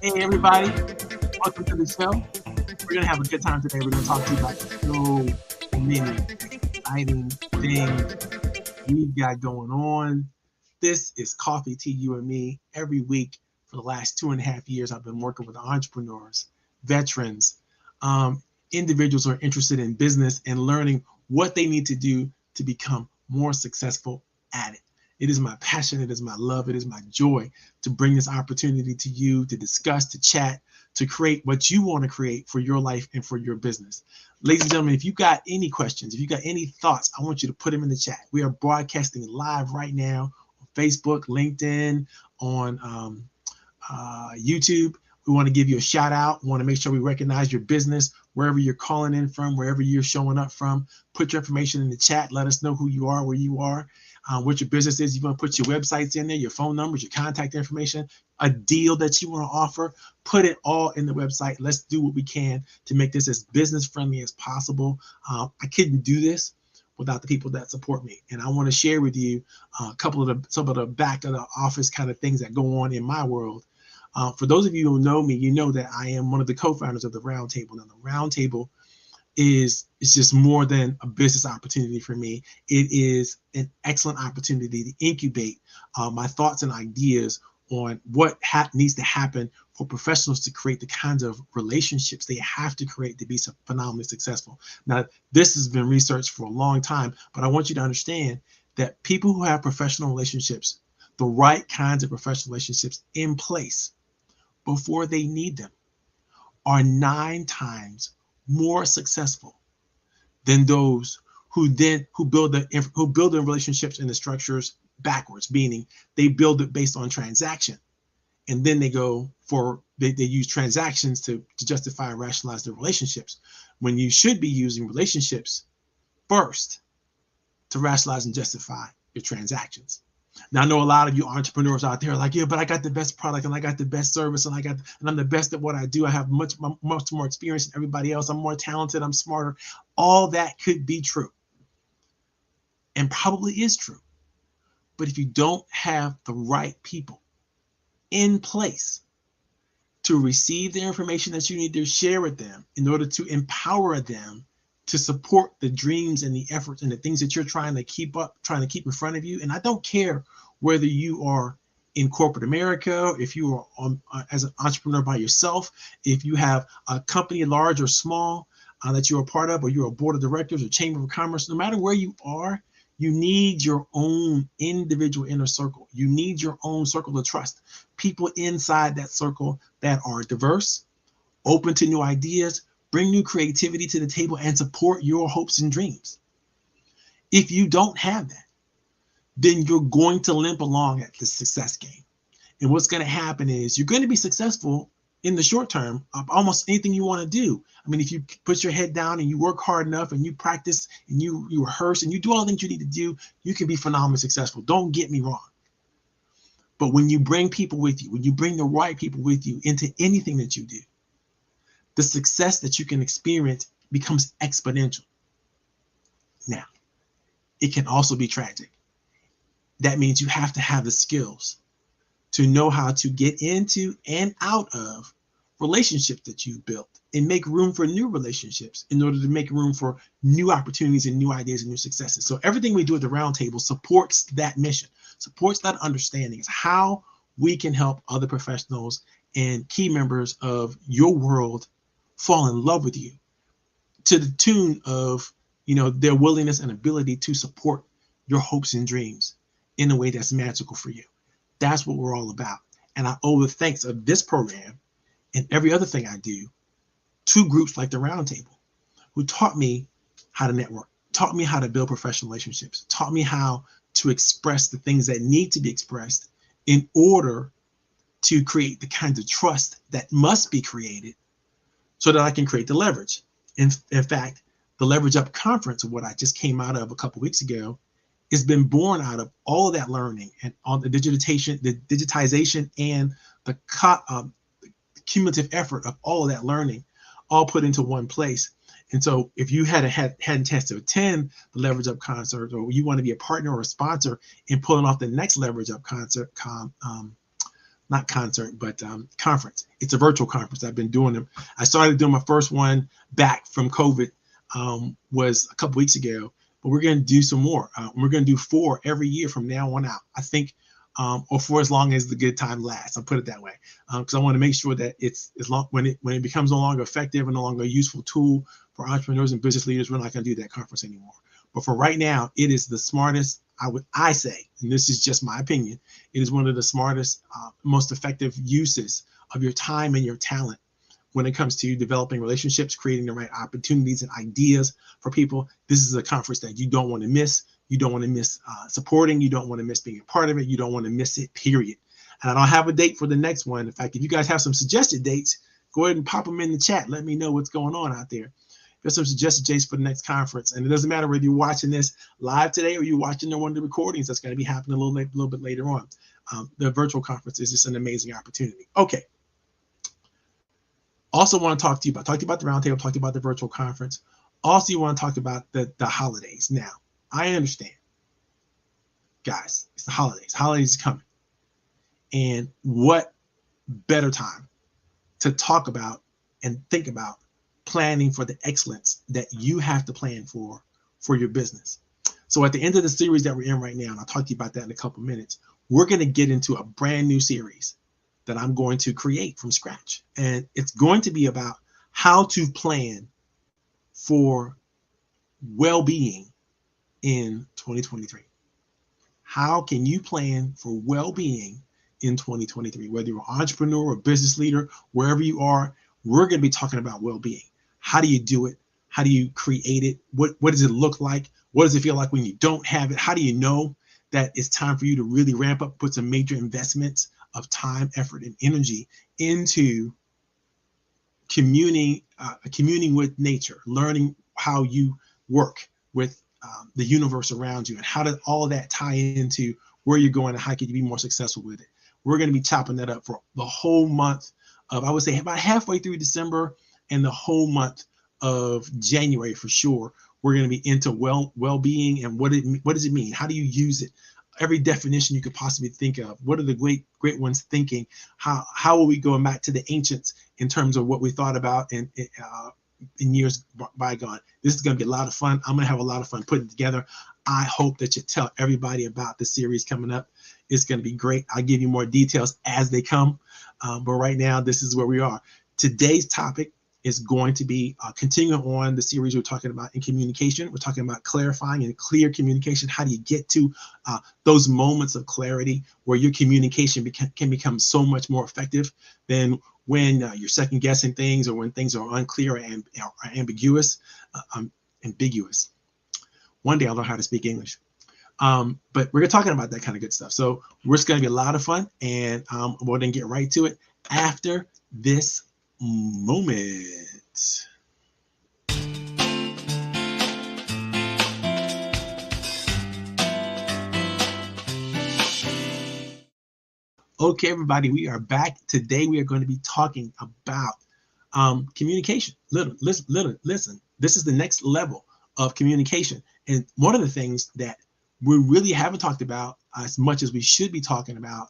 Hey everybody, welcome to the show. We're going to have a good time today. We're going to talk to you about so many exciting things we've got going on. This is Coffee, Tea, You and Me. Every week for the last 2.5 years, I've been working with entrepreneurs, veterans, individuals who are interested in business and learning what they need to do to become more successful at it. It is my passion, it is my love, it is my joy to bring this opportunity to you to discuss, to chat, to create what you want to create for your life and for your business. Ladies and gentlemen, if you've got any questions, if you've got any thoughts, I want you to put them in the chat. We are broadcasting live right now on Facebook, LinkedIn, on YouTube. We want to give you a shout out. We want to make sure we recognize your business wherever you're calling in from, wherever you're showing up from. Put your information in the chat. Let us know who you are, where you are, what your business is. You want to put your websites in there, your phone numbers, your contact information, a deal that you want to offer. Put it all in the website. Let's do what we can to make this as business friendly as possible. I couldn't do this without the people that support me. And I want to share with you some of the back of the office kind of things that go on in my world. For those of you who know me, you know that I am one of the co-founders of the Roundtable. Now, the Roundtable is just more than a business opportunity for me. It is an excellent opportunity to incubate my thoughts and ideas on what needs to happen for professionals to create the kinds of relationships they have to create to be so phenomenally successful. Now, this has been researched for a long time, but I want you to understand that people who have professional relationships, the right kinds of professional relationships in place before they need them, are 9 times more successful than those who build the relationships and the structures backwards, meaning they build it based on transaction, and then they use transactions to justify and rationalize their relationships, when you should be using relationships first to rationalize and justify your transactions. Now, I know a lot of you entrepreneurs out there are like, yeah, but I got the best product and I got the best service and I'm the best at what I do. I have much more experience than everybody else. I'm more talented. I'm smarter. All that could be true and probably is true. But if you don't have the right people in place to receive the information that you need to share with them in order to empower them to support the dreams and the efforts and the things that you're trying to keep in front of you. And I don't care whether you are in corporate America, if you are as an entrepreneur by yourself, if you have a company large or small that you're a part of, or you're a board of directors or chamber of commerce, no matter where you are, you need your own individual inner circle. You need your own circle of trust. People inside that circle that are diverse, open to new ideas, bring new creativity to the table, and support your hopes and dreams. If you don't have that, then you're going to limp along at the success game. And what's going to happen is you're going to be successful in the short term of almost anything you want to do. I mean, if you put your head down and you work hard enough and you practice and you rehearse and you do all the things you need to do, you can be phenomenally successful. Don't get me wrong. But when you bring people with you, when you bring the right people with you into anything that you do, the success that you can experience becomes exponential. Now, it can also be tragic. That means you have to have the skills to know how to get into and out of relationships that you've built and make room for new relationships in order to make room for new opportunities and new ideas and new successes. So everything we do at the Roundtable supports that mission, supports that understanding. It's how we can help other professionals and key members of your world fall in love with you to the tune of, their willingness and ability to support your hopes and dreams in a way that's magical for you. That's what we're all about. And I owe the thanks of this program and every other thing I do to groups like the Roundtable, who taught me how to network, taught me how to build professional relationships, taught me how to express the things that need to be expressed in order to create the kinds of trust that must be created so that I can create the leverage. In fact, the Leverage Up conference, what I just came out of a couple of weeks ago, has been born out of all of that learning and on the digitization and the cumulative effort of all of that learning, all put into one place. And so if you hadn't had a chance to attend the Leverage Up concert, or you want to be a partner or a sponsor in pulling off the next Leverage Up concert, conference. It's a virtual conference. I've been doing them. I started doing my first one back from COVID, was a couple weeks ago, but we're going to do some more. We're going to do 4 every year from now on out, I think, or for as long as the good time lasts. I'll put it that way, because I want to make sure that it's as long when it becomes no longer effective and no longer a useful tool for entrepreneurs and business leaders, we're not going to do that conference anymore. But for right now, it is the smartest, I say, and this is just my opinion, it is one of the smartest, most effective uses of your time and your talent when it comes to developing relationships, creating the right opportunities and ideas for people. This is a conference that you don't want to miss. You don't want to miss supporting. You don't want to miss being a part of it. You don't want to miss it, period. And I don't have a date for the next one. In fact, if you guys have some suggested dates, go ahead and pop them in the chat. Let me know what's going on out there. There's some suggested dates for the next conference. And it doesn't matter whether you're watching this live today or you're watching one of the recordings that's going to be happening a little bit later on. The virtual conference is just an amazing opportunity. Okay. Also want to talk to you about the roundtable, talk to you about the virtual conference. Also, you want to talk about the holidays. Now, I understand, guys, it's the holidays. Holidays is coming. And what better time to talk about and think about planning for the excellence that you have to plan for your business. So at the end of the series that we're in right now, and I'll talk to you about that in a couple minutes, we're going to get into a brand new series that I'm going to create from scratch. And it's going to be about how to plan for well-being in 2023. How can you plan for well-being in 2023? Whether you're an entrepreneur or business leader, wherever you are, we're going to be talking about well-being. How do you do it? How do you create it? What does it look like? What does it feel like when you don't have it? How do you know that it's time for you to really ramp up, put some major investments of time, effort, and energy into communing with nature, learning how you work with the universe around you, and how does all of that tie into where you're going and how can you be more successful with it? We're going to be chopping that up for the whole month of, I would say, about halfway through December and the whole month of January for sure. We're going to be into well-being and what does it mean? How do you use it? Every definition you could possibly think of. What are the great ones thinking? How are we going back to the ancients in terms of what we thought about in years bygone? This is going to be a lot of fun. I'm going to have a lot of fun putting it together. I hope that you tell everybody about the series coming up. It's going to be great. I'll give you more details as they come. But right now, this is where we are. Today's topic is going to be continuing on the series we're talking about in communication. We're talking about clarifying and clear communication. How do you get to those moments of clarity where your communication can become so much more effective than when you're second guessing things or when things are unclear and ambiguous. One day I'll learn how to speak English. But we're talking about that kind of good stuff. So it's going to be a lot of fun, and we're going to get right to it after this moment. Okay, everybody, we are back. Today we are going to be talking about communication. Listen, this is the next level of communication. And one of the things that we really haven't talked about as much as we should be talking about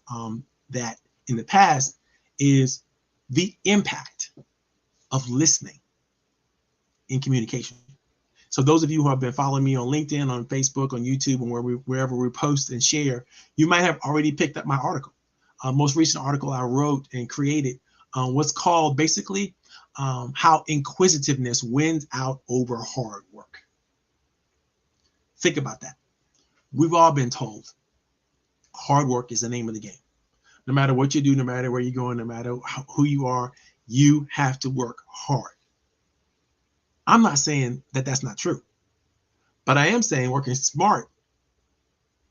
that in the past is the impact of listening in communication. So those of you who have been following me on LinkedIn, on Facebook, on YouTube, and wherever we post and share, you might have already picked up my article. Most recent article I wrote and created was called basically How Inquisitiveness Wins Out Over Hard Work. Think about that. We've all been told hard work is the name of the game. No matter what you do, no matter where you're going, no matter who you are, you have to work hard. I'm not saying that that's not true. But I am saying working smart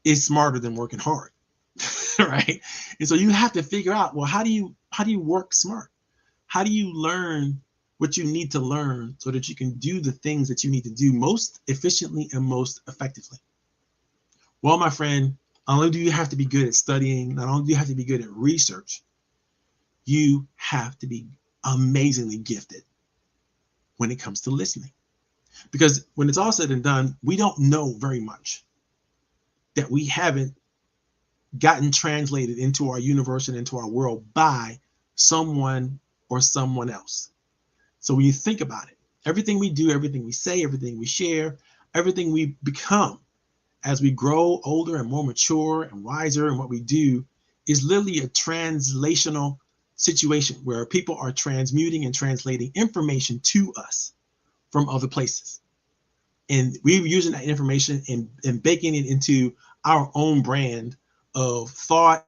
is smarter than working hard, right? And so you have to figure out, well, how do you work smart? How do you learn what you need to learn so that you can do the things that you need to do most efficiently and most effectively? Well, my friend, not only do you have to be good at studying, not only do you have to be good at research, you have to be amazingly gifted when it comes to listening. Because when it's all said and done, we don't know very much that we haven't gotten translated into our universe and into our world by someone or someone else. So when you think about it, everything we do, everything we say, everything we share, everything we become as we grow older and more mature and wiser in what we do is literally a translational situation where people are transmuting and translating information to us from other places. And we're using that information and baking it into our own brand of thought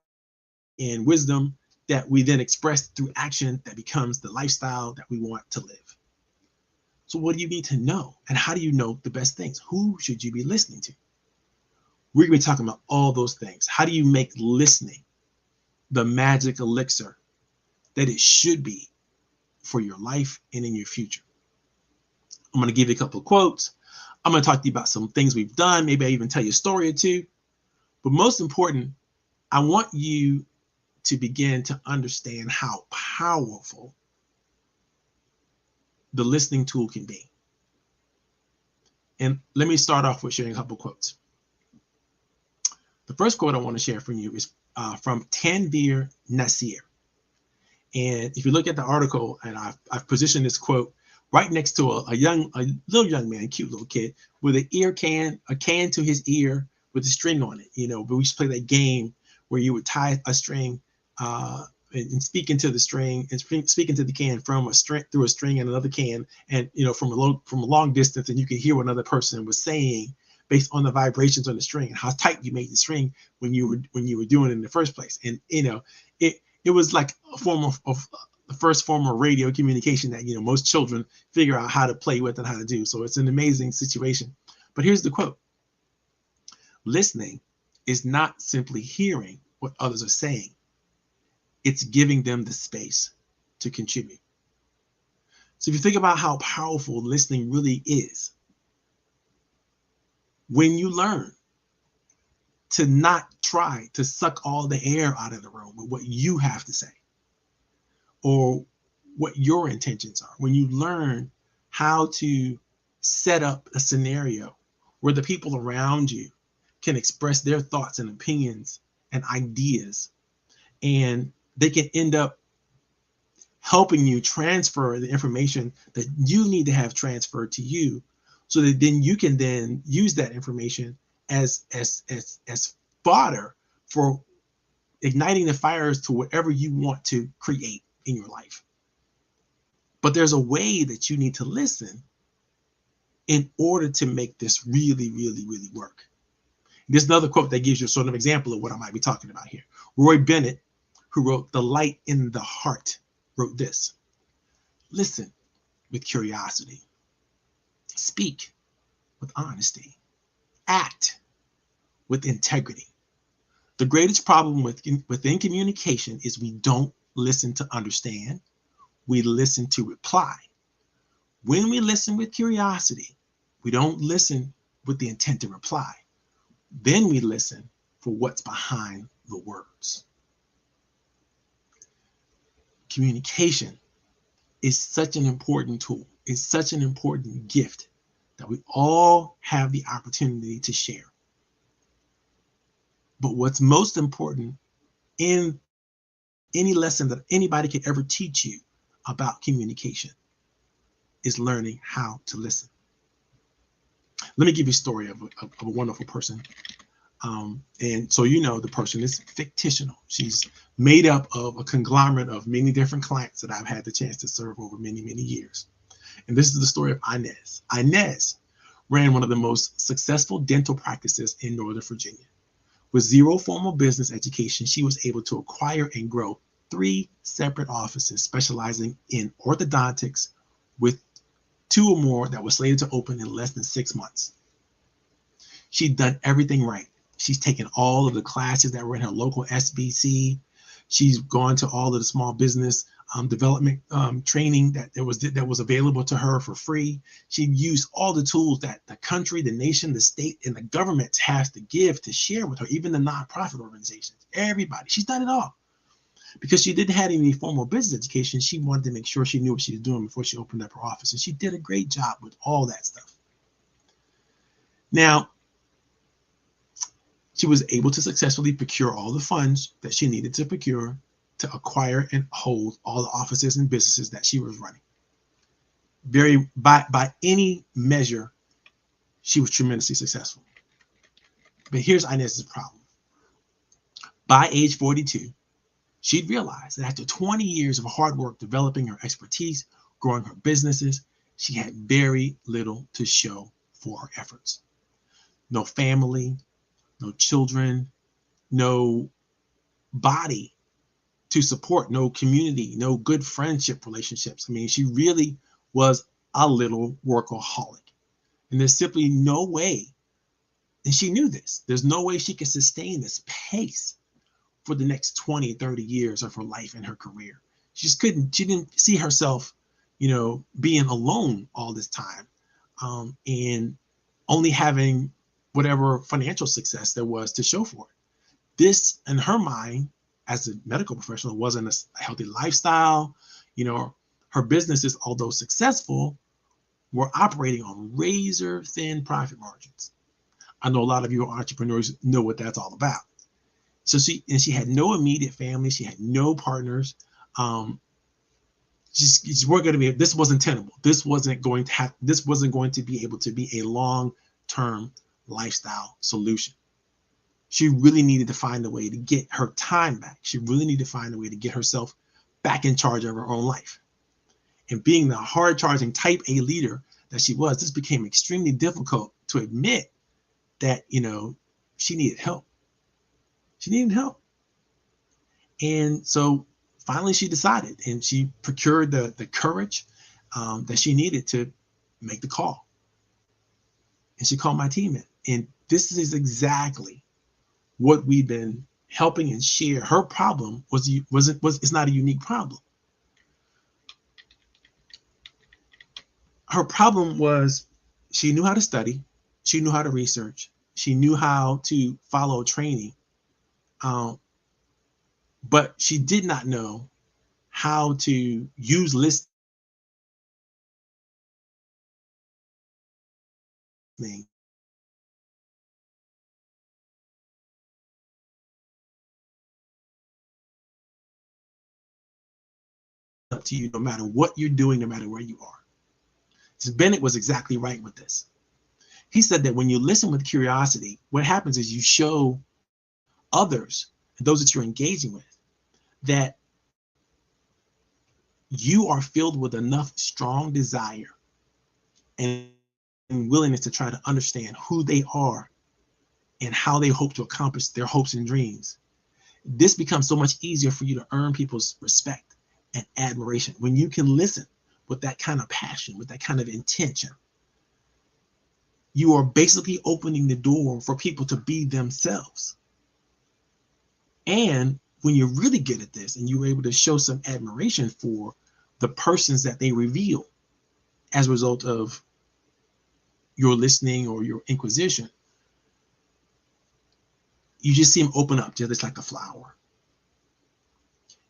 and wisdom that we then express through action that becomes the lifestyle that we want to live. So what do you need to know? And how do you know the best things? Who should you be listening to? We're going to be talking about all those things. How do you make listening the magic elixir that it should be for your life and in your future? I'm going to give you a couple of quotes. I'm going to talk to you about some things we've done. Maybe I even tell you a story or two. But most important, I want you to begin to understand how powerful the listening tool can be. And let me start off with sharing a couple of quotes. The first quote I want to share from you is from Tanveer Nasir. And if you look at the article, and I've positioned this quote right next to a little young man, cute little kid, with a can to his ear with a string on it. You know, but we used to play that game where you would tie a string and speak into the string and speak into the can from a string through a string and another can, and you know, from a long distance, and you could hear what another person was saying based on the vibrations on the string and how tight you made the string when you were doing it in the first place. And you know, it was like a form of the first form of radio communication that, you know, most children figure out how to play with and how to do. So it's an amazing situation. But here's the quote: listening is not simply hearing what others are saying. It's giving them the space to contribute. So if you think about how powerful listening really is, when you learn to not try to suck all the air out of the room with what you have to say or what your intentions are, when you learn how to set up a scenario where the people around you can express their thoughts and opinions and ideas, and they can end up helping you transfer the information that you need to have transferred to you, so that then you can then use that information as fodder for igniting the fires to whatever you want to create in your life. But there's a way that you need to listen in order to make this really, really, really work. There's another quote that gives you a sort of example of what I might be talking about here. Roy Bennett, who wrote The Light in the Heart, wrote this: listen with curiosity, speak with honesty, act with integrity. The greatest problem within communication is we don't listen to understand, we listen to reply. When we listen with curiosity, we don't listen with the intent to reply. Then we listen for what's behind the words. Communication is such an important tool. It's such an important gift that we all have the opportunity to share. But what's most important in any lesson that anybody could ever teach you about communication is learning how to listen. Let me give you a story of a wonderful person. And so, you know, the person is fictional. She's made up of a conglomerate of many different clients that I've had the chance to serve over many, many years. And this is the story of Inez. Inez ran one of the most successful dental practices in Northern Virginia. With zero formal business education, she was able to acquire and grow 3 separate offices specializing in orthodontics, with 2 or more that were slated to open in less than 6 months. She'd done everything right. She's taken all of the classes that were in her local SBC. She's gone to all of the small business development training that was available to her for free. She used all the tools that the country, the nation, the state, and the government has to give to share with her, even the nonprofit organizations, everybody. She's done it all. Because she didn't have any formal business education, she wanted to make sure she knew what she was doing before she opened up her office. And she did a great job with all that stuff. Now, she was able to successfully procure all the funds that she needed to procure to acquire and hold all the offices and businesses that she was running. By any measure, she was tremendously successful. But here's Inez's problem. By age 42, she'd realized that after 20 years of hard work developing her expertise, growing her businesses, she had very little to show for her efforts. No family, no children, no body to support, no community, no good friendship relationships. I mean, she really was a little workaholic. And there's simply no way, and she knew this, there's no way she could sustain this pace for the next 20, 30 years of her life and her career. She didn't see herself, being alone all this time, and only having whatever financial success there was to show for it. This, in her mind, as a medical professional, wasn't a healthy lifestyle. Her businesses, although successful, were operating on razor thin profit margins. I know a lot of you entrepreneurs know what that's all about. So she had no immediate family. She had no partners. This wasn't tenable. This wasn't going to be able to be a long-term lifestyle solution. She really needed to find a way to get her time back. She really needed to find a way to get herself back in charge of her own life. And being the hard-charging type A leader that she was, this became extremely difficult to admit that, she needed help. She needed help. And so finally she decided, and she procured the courage that she needed to make the call. And she called my team in. And this is exactly what we've been helping and share. Her problem it's not a unique problem. Her problem was she knew how to study, she knew how to research, she knew how to follow training, but she did not know how to use listening up to you no matter what you're doing, no matter where you are. So Bennett was exactly right with this. He said that when you listen with curiosity, what happens is you show others, those that you're engaging with, that you are filled with enough strong desire and willingness to try to understand who they are and how they hope to accomplish their hopes and dreams. This becomes so much easier for you to earn people's respect and admiration when you can listen with that kind of passion, with that kind of intention. You are basically opening the door for people to be themselves. And when you're really good at this and you're able to show some admiration for the persons that they reveal as a result of your listening or your inquisition, you just see them open up just like a flower.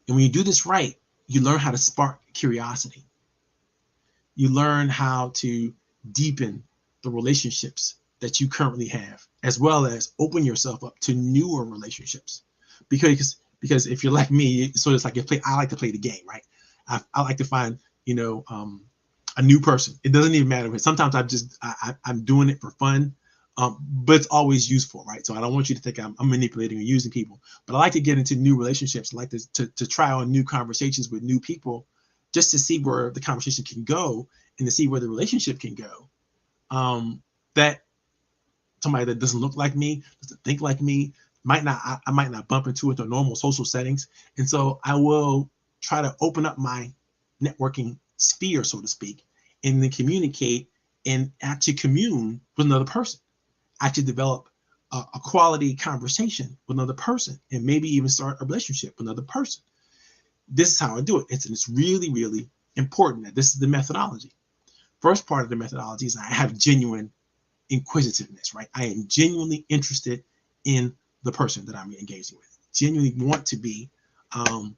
And when you do this right, you learn how to spark curiosity. You learn how to deepen the relationships that you currently have, as well as open yourself up to newer relationships. Because if you're like me, so it's like I like to play the game, right? I like to find, a new person. It doesn't even matter. Sometimes I'm doing it for fun, but it's always useful, right? So I don't want you to think I'm manipulating or using people, but I like to get into new relationships. I like to try on new conversations with new people, just to see where the conversation can go and to see where the relationship can go. That somebody that doesn't look like me, doesn't think like me, I might not bump into it in normal social settings. And so I will try to open up my networking sphere, so to speak, and then communicate and actually commune with another person actually develop a quality conversation with another person, and maybe even start a relationship with another person. This is how I do it. It's really, really important that this is the methodology. First part of the methodology is I have genuine inquisitiveness, right? I am genuinely interested in the person that I'm engaging with. Genuinely want to be, I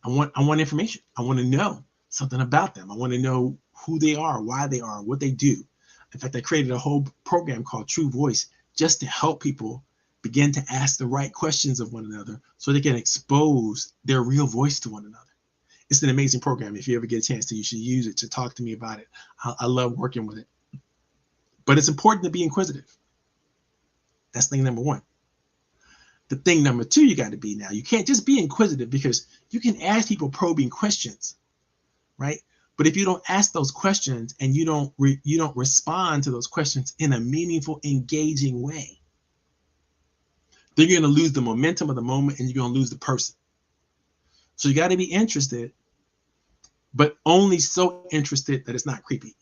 want information. I want to know something about them. I want to know who they are, why they are, what they do. In fact, I created a whole program called True Voice just to help people begin to ask the right questions of one another so they can expose their real voice to one another. It's an amazing program. If you ever get a chance to, you should use it to talk to me about it. I love working with it. But it's important to be inquisitive. That's thing number one. The thing number two you got to be now, you can't just be inquisitive, because you can ask people probing questions, right? But if you don't ask those questions and you don't respond to those questions in a meaningful, engaging way, then you're going to lose the momentum of the moment and you're going to lose the person. So you got to be interested, but only so interested that it's not creepy.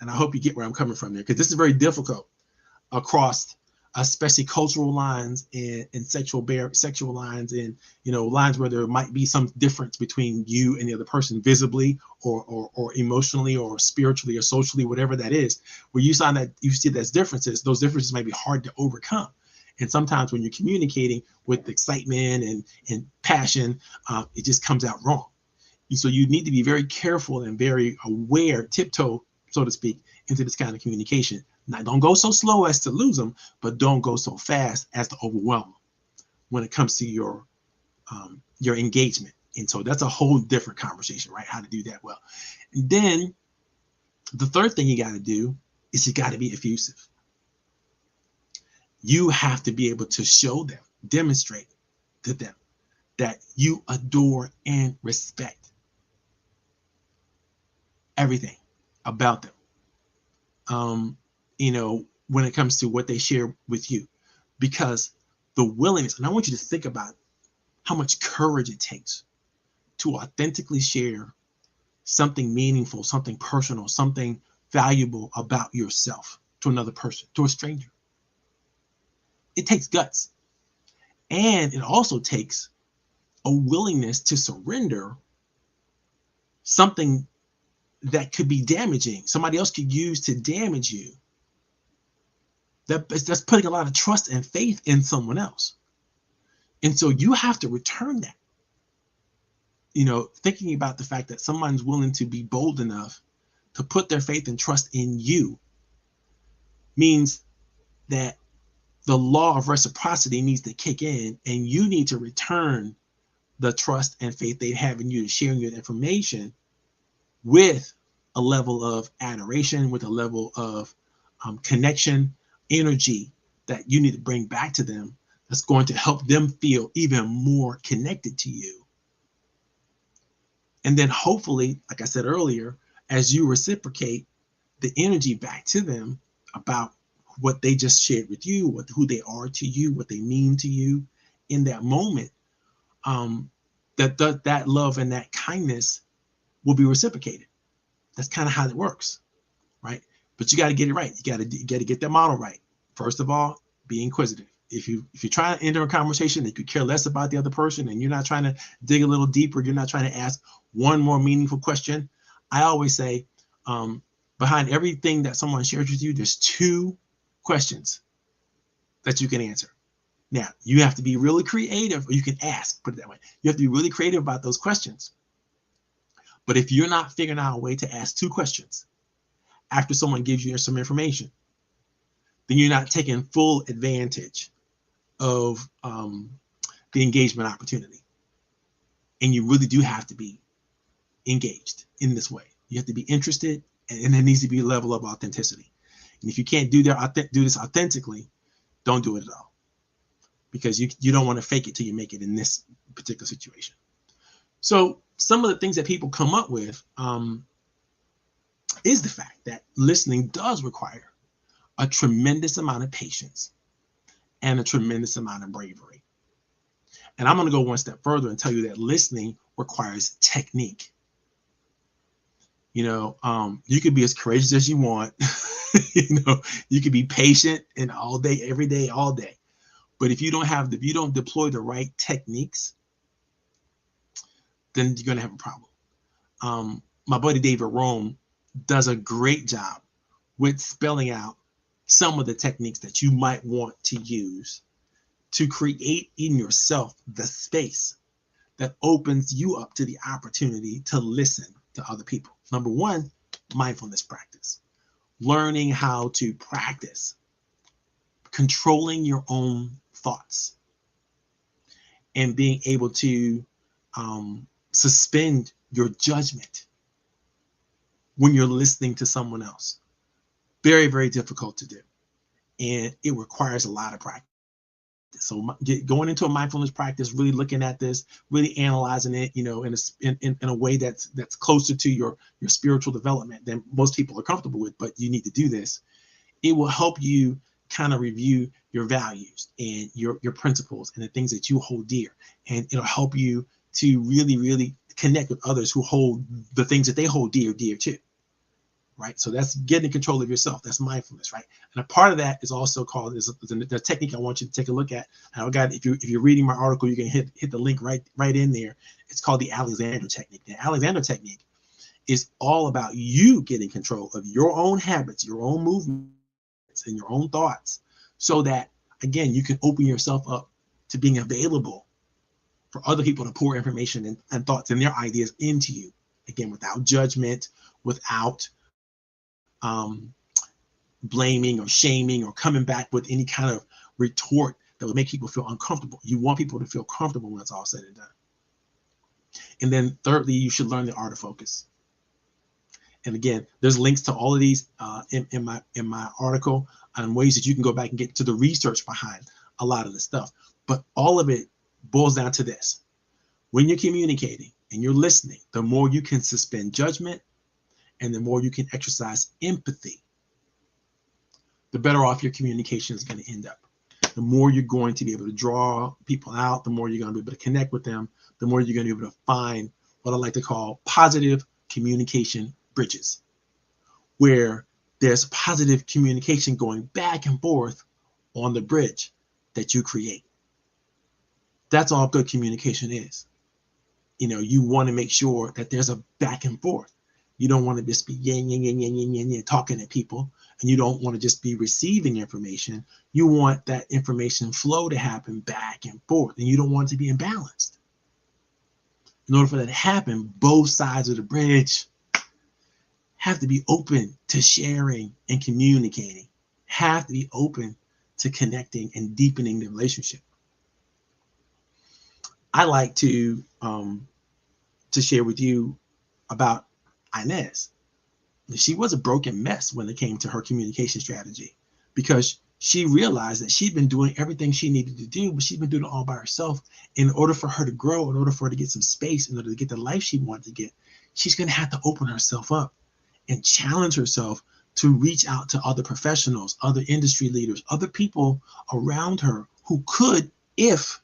And I hope you get where I'm coming from there, because this is very difficult across especially cultural lines and sexual lines, and lines where there might be some difference between you and the other person visibly or emotionally or spiritually or socially, whatever that is, where you see there's differences. Those differences may be hard to overcome. And sometimes when you're communicating with excitement and passion, it just comes out wrong. And so you need to be very careful and very aware, tiptoe, so to speak, into this kind of communication. Now, don't go so slow as to lose them, but don't go so fast as to overwhelm them when it comes to your engagement. And so that's a whole different conversation, right? How to do that well. And then the third thing you got to do is you got to be effusive. You have to be able to show them, demonstrate to them that you adore and respect everything about them. When it comes to what they share with you, because the willingness, and I want you to think about how much courage it takes to authentically share something meaningful, something personal, something valuable about yourself to another person, to a stranger. It takes guts. And it also takes a willingness to surrender something that could be damaging, somebody else could use to damage you. That's putting a lot of trust and faith in someone else. And so you have to return that. Thinking about the fact that someone's willing to be bold enough to put their faith and trust in you means that the law of reciprocity needs to kick in, and you need to return the trust and faith they have in you to sharing your information with a level of adoration, with a level of connection, energy that you need to bring back to them, that's going to help them feel even more connected to you. And then hopefully, like I said earlier, as you reciprocate the energy back to them about what they just shared with you, who they are to you, what they mean to you in that moment, that love and that kindness will be reciprocated. That's kind of how it works, right? But you got to get it right. You got to get that model right. First of all, be inquisitive. If you're trying to enter a conversation that you care less about the other person, and you're not trying to dig a little deeper, you're not trying to ask one more meaningful question. I always say, behind everything that someone shares with you, there's two questions that you can answer. Now, you have to be really creative, or you can ask, put it that way. You have to be really creative about those questions. But if you're not figuring out a way to ask two questions after someone gives you some information, then you're not taking full advantage of the engagement opportunity. And you really do have to be engaged in this way. You have to be interested, and there needs to be a level of authenticity. And if you can't do this authentically, don't do it at all, because you don't want to fake it till you make it in this particular situation. So some of the things that people come up with is the fact that listening does require a tremendous amount of patience and a tremendous amount of bravery. And I'm going to go one step further and tell you that listening requires technique. You could be as courageous as you want. You can be patient and all day, every day, all day. But if you don't deploy the right techniques, then you're going to have a problem. My buddy David Rome does a great job with spelling out some of the techniques that you might want to use to create in yourself the space that opens you up to the opportunity to listen to other people. Number one, mindfulness practice. Learning how to practice controlling your own thoughts and being able to suspend your judgment when you're listening to someone else. Very, very difficult to do. And it requires a lot of practice. So going into a mindfulness practice, really looking at this, really analyzing it, in a way that's closer to your spiritual development than most people are comfortable with, but you need to do this. It will help you kind of review your values and your principles and the things that you hold dear. And it'll help you to really, really connect with others who hold the things that they hold dear too. Right. So that's getting control of yourself. That's mindfulness. Right. And a part of that is also called the technique I want you to take a look at. And I got, if you're reading my article, you can hit the link right in there. It's called the Alexander technique. The Alexander technique is all about you getting control of your own habits, your own movements, and your own thoughts, so that, again, you can open yourself up to being available for other people to pour information and thoughts and their ideas into you. Again, without judgment, without blaming or shaming or coming back with any kind of retort that would make people feel uncomfortable. You want people to feel comfortable when it's all said and done. And then thirdly, you should learn the art of focus. And again, there's links to all of these in my article on ways that you can go back and get to the research behind a lot of the stuff. But all of it boils down to this. When you're communicating and you're listening, the more you can suspend judgment and the more you can exercise empathy, the better off your communication is going to end up. The more you're going to be able to draw people out, the more you're going to be able to connect with them, the more you're going to be able to find what I like to call positive communication bridges, where there's positive communication going back and forth on the bridge that you create. That's all good communication is. You want to make sure that there's a back and forth. You don't want to just be yin, talking at people, and you don't want to just be receiving information. You want that information flow to happen back and forth, and you don't want it to be imbalanced. In order for that to happen, both sides of the bridge have to be open to sharing and communicating, have to be open to connecting and deepening the relationship. I like to share with you about Inez. She was a broken mess when it came to her communication strategy, because she realized that she'd been doing everything she needed to do, but she'd been doing it all by herself. In order for her to grow, in order for her to get some space, in order to get the life she wanted to get, she's going to have to open herself up and challenge herself to reach out to other professionals, other industry leaders, other people around her who could, if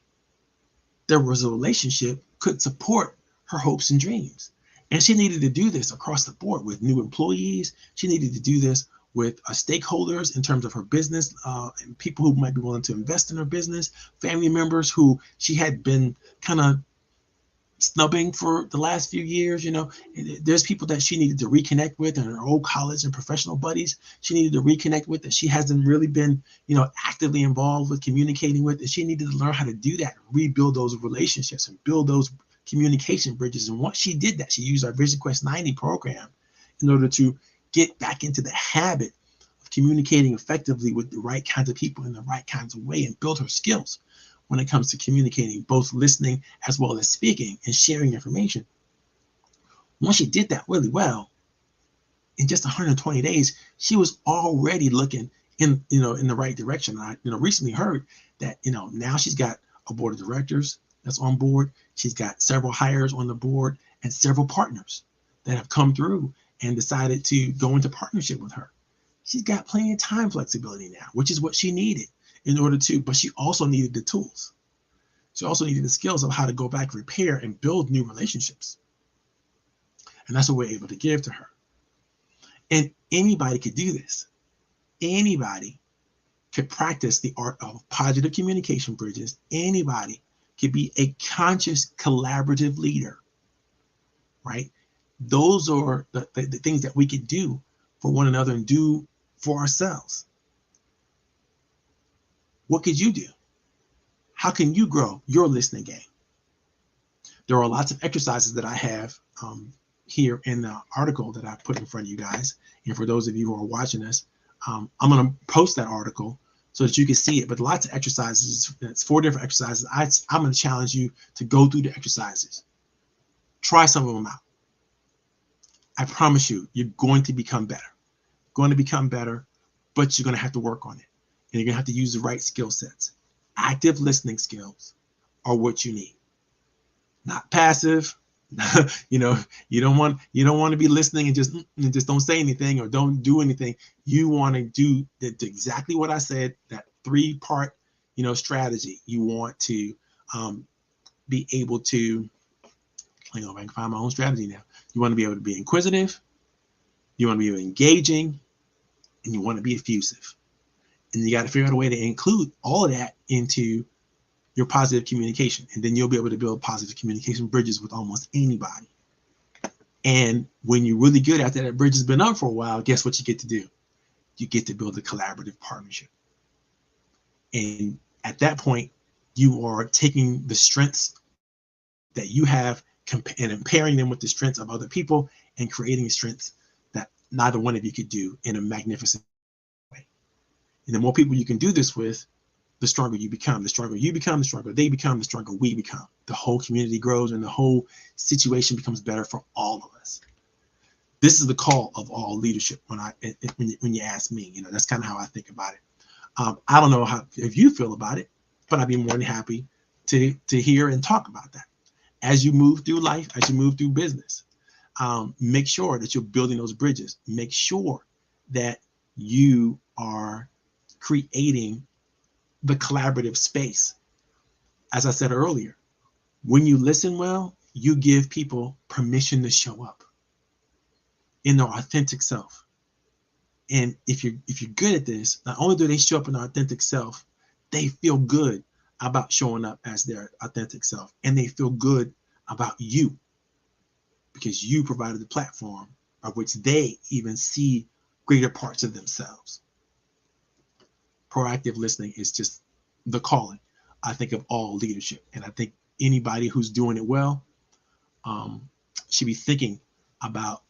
there was a relationship, could support her hopes and dreams. And she needed to do this across the board with new employees. She needed to do this with stakeholders in terms of her business, and people who might be willing to invest in her business, family members who she had been kind of snubbing for the last few years. There's people that she needed to reconnect with, and her old college and professional buddies she needed to reconnect with that she hasn't really been, actively involved with communicating with. And she needed to learn how to do that, rebuild those relationships and build those communication bridges. And once she did that, she used our Vision Quest 90 program in order to get back into the habit of communicating effectively with the right kinds of people in the right kinds of way, and build her skills when it comes to communicating, both listening as well as speaking and sharing information. Once she did that really well, in just 120 days, she was already looking in the right direction. I recently heard that now she's got a board of directors that's on board. She's got several hires on the board and several partners that have come through and decided to go into partnership with her. She's got plenty of time flexibility now, which is what she needed in order to, but she also needed the tools. She also needed the skills of how to go back, repair, and build new relationships. And that's what we're able to give to her. And anybody could do this. anybody could practice the art of positive communication bridges. Anybody could be a conscious collaborative leader, right? Those are the things that we could do for one another and do for ourselves. What could you do? How can you grow your listening game? There are lots of exercises that I have here in the article that I put in front of you guys. And for those of you who are watching this, I'm going to post that article so that you can see it. But lots of exercises, it's 4 different exercises. I'm going to challenge you to go through the exercises. Try some of them out. I promise you, you're going to become better. Going to become better, but you're going to have to work on it. And you're going to have to use the right skill sets. Active listening skills are what you need. Not passive. You don't want to be listening and just don't say anything or don't do anything. You want to do exactly what I said, that 3-part, strategy. You want to be able to, hang on, I can find my own strategy now. You want to be able to be inquisitive, you want to be engaging, and you want to be effusive. And you got to figure out a way to include all of that into your positive communication. And then you'll be able to build positive communication bridges with almost anybody. And when you're really good at that bridge has been up for a while, guess what you get to do? You get to build a collaborative partnership. And at that point, you are taking the strengths that you have and pairing them with the strengths of other people and creating strengths that neither one of you could do in a magnificent way. And the more people you can do this with, the stronger you become. The stronger you become, the stronger they become, the stronger we become. The whole community grows and the whole situation becomes better for all of us. This is the call of all leadership when you ask me. That's kind of how I think about it. I don't know if you feel about it, but I'd be more than happy to hear and talk about that. As you move through life, as you move through business, make sure that you're building those bridges. Make sure that you are creating the collaborative space. As I said earlier, when you listen well, you give people permission to show up in their authentic self. And if you're good at this, not only do they show up in their authentic self, they feel good about showing up as their authentic self, and they feel good about you because you provided the platform by which they even see greater parts of themselves. Proactive listening is just the calling, I think, of all leadership. And I think anybody who's doing it well should be thinking about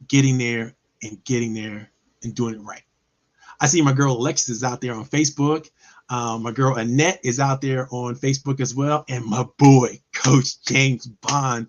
getting there and doing it right. I see my girl Alexis is out there on Facebook. My girl Annette is out there on Facebook as well. And my boy, Coach James Bond,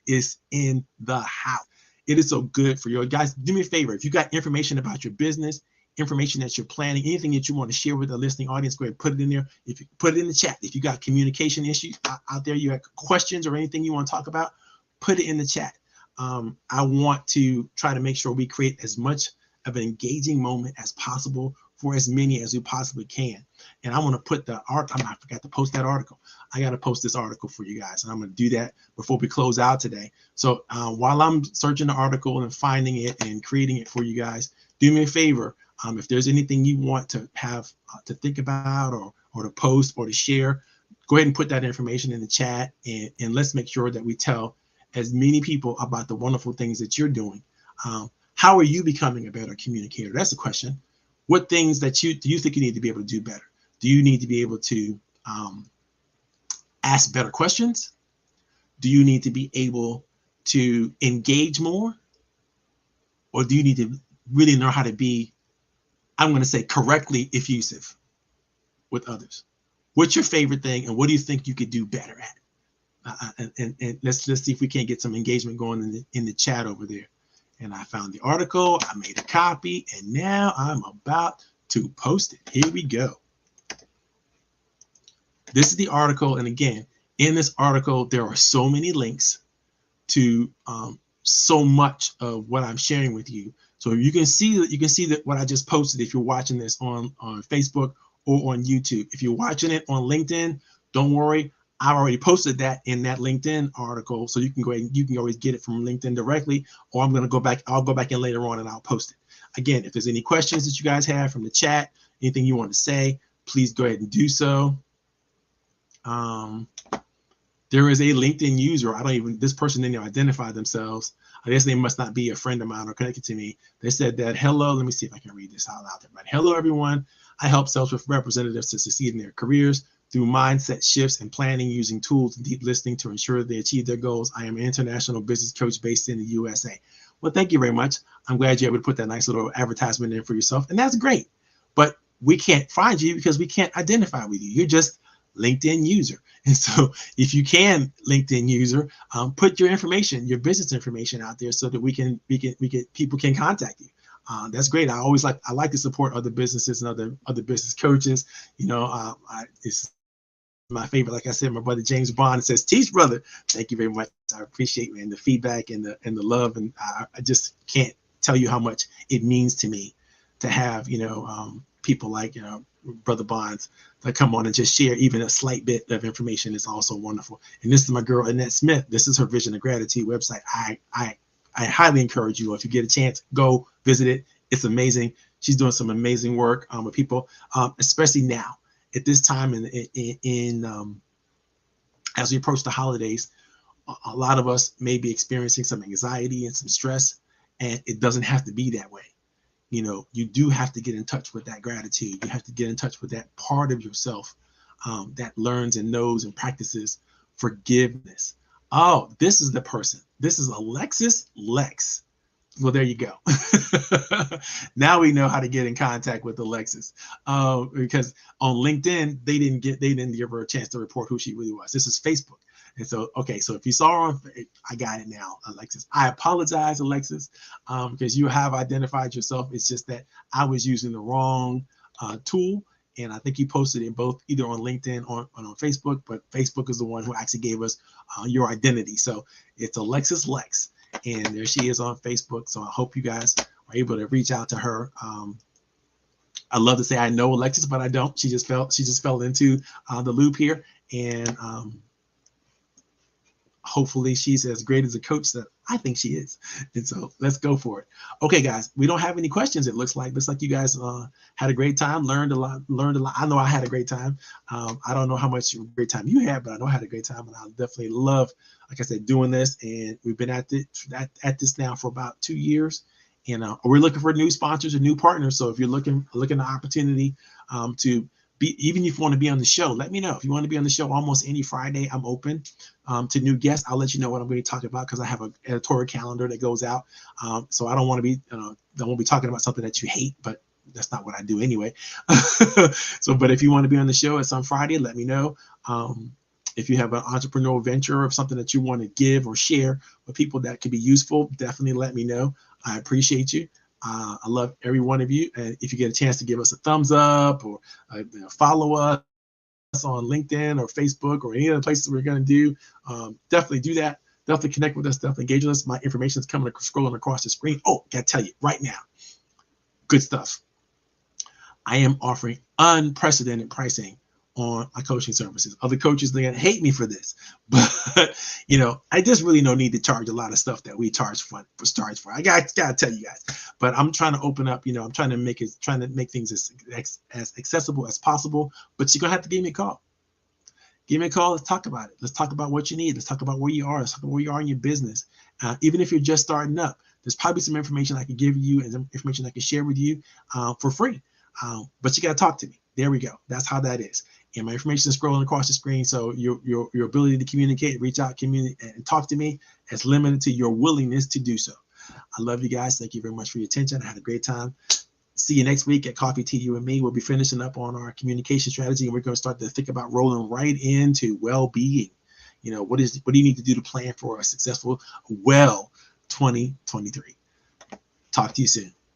is in the house. It is so good for you guys. Do me a favor. If you got information about your business, information that you're planning, anything that you want to share with the listening audience, go ahead and put it in there. If you put it in the chat, if you got communication issues out there, you have questions or anything you want to talk about, put it in the chat. I want to try to make sure we create as much of an engaging moment as possible for as many as we possibly can. And I want to put I forgot to post that article. I got to post this article for you guys. And I'm going to do that before we close out today. So while I'm searching the article and finding it and creating it for you guys, do me a favor. If there's anything you want to have to think about or to post or to share, go ahead and put that information in the chat. And let's make sure that we tell as many people about the wonderful things that you're doing. How are you becoming a better communicator? That's the question. What things do you think you need to be able to do better? Do you need to be able to ask better questions? Do you need to be able to engage more? Or do you need to really know how to be, I'm going to say, correctly effusive with others? What's your favorite thing, and what do you think you could do better at? And let's see if we can't get some engagement going in the chat over there. And I found the article, I made a copy, and now I'm about to post it. Here we go. This is the article, and again, in this article, there are so many links to so much of what I'm sharing with you. So you can see that what I just posted if you're watching this on Facebook or on YouTube. If you're watching it on LinkedIn, don't worry. I've already posted that in that LinkedIn article, so you can go ahead and you can always get it from LinkedIn directly, or I'll go back in later on and I'll post it. Again, if there's any questions that you guys have from the chat, anything you want to say, please go ahead and do so. There is a LinkedIn user. This person didn't even identify themselves. I guess they must not be a friend of mine or connected to me. They said that, hello, let me see if I can read this out loud. Everybody. Hello, everyone. I help sales representatives to succeed in their careers through mindset shifts and planning using tools and deep listening to ensure they achieve their goals. I am an international business coach based in the USA. Well, thank you very much. I'm glad you're able to put that nice little advertisement in for yourself. And that's great. But we can't find you because we can't identify with you. You're just LinkedIn user. And so if you can LinkedIn user, put your information, your business information out there so that people can contact you. That's great. I like to support other businesses and other business coaches. It's my favorite. Like I said, my brother James Bond says, "Teach, brother." Thank you very much. I appreciate the feedback and the love, and I just can't tell you how much it means to me to have people like Brother Bonds that come on and just share even a slight bit of information is also wonderful. And this is my girl Annette Smith. This is her Vision of Gratitude website. I highly encourage you, if you get a chance, go visit it. It's amazing. She's doing some amazing work with people, especially now at this time as we approach the holidays. A lot of us may be experiencing some anxiety and some stress, and it doesn't have to be that way. You do have to get in touch with that gratitude. You have to get in touch with that part of yourself that learns and knows and practices forgiveness. Oh, this is the person. This is Alexis Lex. Well, there you go. Now we know how to get in contact with Alexis, because on LinkedIn they didn't give her a chance to report who she really was. This is Facebook. And so, okay, so if you saw her, I got it now, Alexis. I apologize, Alexis, because you have identified yourself. It's just that I was using the wrong tool, and I think you posted it both either on LinkedIn or on Facebook, but Facebook is the one who actually gave us your identity. So it's Alexis Lex, and there she is on Facebook. So I hope you guys are able to reach out to her. I love to say I know Alexis, but I don't. She just fell into the loop here, and hopefully she's as great as a coach that I think she is. And so let's go for it. Okay, guys, we don't have any questions. It looks like you guys had a great time, learned a lot. I know I had a great time. I don't know how much great time you had, but I know I had a great time, and I definitely love, like I said, doing this. And we've been at this now for about 2 years, and we're looking for new sponsors and new partners. So if you're looking at an opportunity to even if you want to be on the show, let me know. If you want to be on the show almost any Friday, I'm open to new guests. I'll let you know what I'm going to talk about because I have an editorial calendar that goes out. So I don't want to be, I won't be talking about something that you hate, but that's not what I do anyway. But if you want to be on the show, it's on Friday, let me know. If you have an entrepreneurial venture or something that you want to give or share with people that could be useful, definitely let me know. I appreciate you. I love every one of you. And if you get a chance to give us a thumbs up or follow us on LinkedIn or Facebook or any other places we're going to do, definitely do that. Definitely connect with us. Definitely engage with us. My information is scrolling across the screen. Oh, got to tell you right now. Good stuff. I am offering unprecedented pricing on my coaching services. Other coaches, they're gonna hate me for this, but I just really don't need to charge a lot of stuff that we charge for. I gotta tell you guys, but I'm trying to open up. I'm trying to make things as accessible as possible. But you're gonna have to give me a call. Give me a call. Let's talk about it. Let's talk about what you need. Let's talk about where you are. Let's talk about where you are in your business. Even if you're just starting up, there's probably some information I can give you and some information I can share with you for free. But you got to talk to me. There we go. That's how that is. And my information is scrolling across the screen. So your ability to communicate, reach out, communicate, and talk to me is limited to your willingness to do so. I love you guys. Thank you very much for your attention. I had a great time. See you next week at Coffee, Tea, You and Me. We'll be finishing up on our communication strategy, and we're going to start to think about rolling right into well-being. What do you need to do to plan for a successful 2023? Talk to you soon.